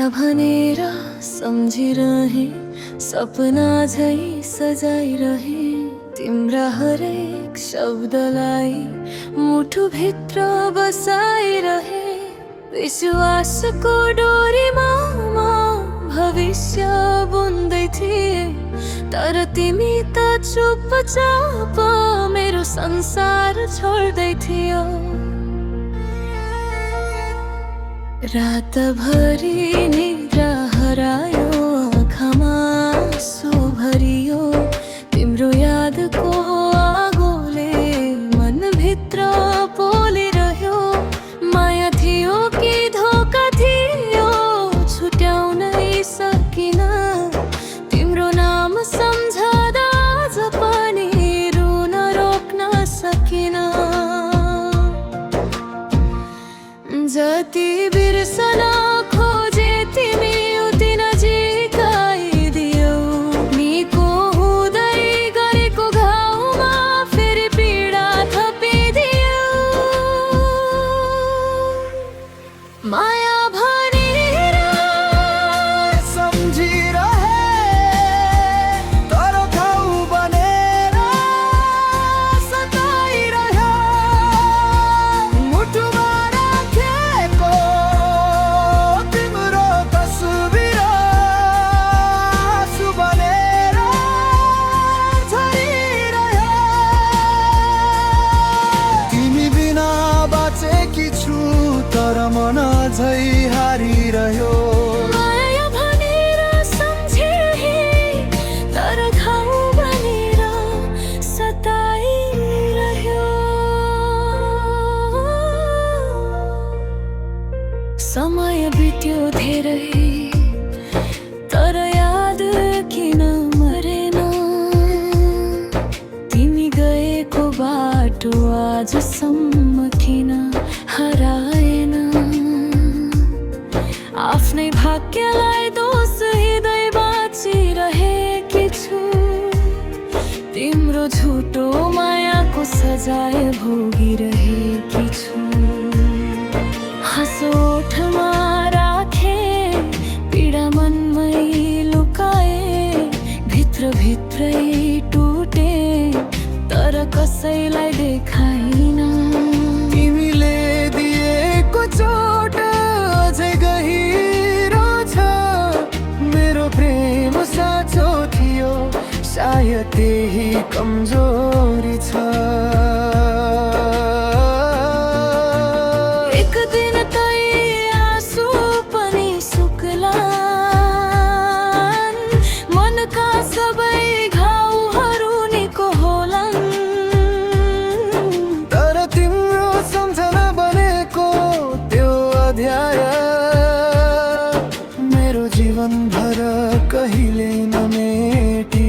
माया भनेर सम्झिरहे, सपना झै सजाइरहे। तिम्रा हरेक शब्दलाई मुटुभित्र बसाइरहे। विश्वासको डोरीमा म भविष्य बुन्दै थिए, तर तिमी त चुपचाप मेरो संसार छोड्दै थियौ। रातभरि निद्रा हरायो, आँखामा आँसु भरियो। तिम्रो यादको आगोले मनभित्र पोलिरह्यो। माया थियो कि धोका थियो, छुट्याउनै सकिन। तिम्रो नाम सम्झदा आज पनि रुन रोक्न सकिन। जति बिर्सन खोजे तिमी उति नजिक आइदियौ। निको हुँदै गरेको घाउमा फेरि पीडा थपिदियौ। माया भनेर सम्झिरहे, तर घाउ बनेर सताइरह्यो। मुटुमा राखेको तिम्रो तस्बिर आँसु बनेर झरिरह्यो। तिमी बिना बाँचेकी छु, तर मन झै हारिरह्यो। माया भनेर सम्झिरहे, तर घाउ बनेर सताइरह्यो। समय बित्यो धेरै, तर याद किन मरेन। तिमी गएको बाटो आजसम्म किन हराएन। आफ्नै भाग्यलाई दोष दिँदै बाँचिरहेकी छु। तिम्रो झुटो मायाको सजाय भोगिरहेकी छु। हाँसो ओठमा राखे, पीडा मनमै लुकाए। भित्रभित्रै टुटे, तर कसैलाई देखाइन। तिमीले दिएको चोट अझै गहिरो छ। मेरो प्रेम साँचो थियो, सायद त्यही कमजोरी छ। एक दिन त यी आँसु पनि सुक्लान्। मनका सबै घाउहरू निको होलान्। तर तिम्रो सम्झना बनेको त्यो अध्याय मेरो जीवनभर कहिले नमेटी।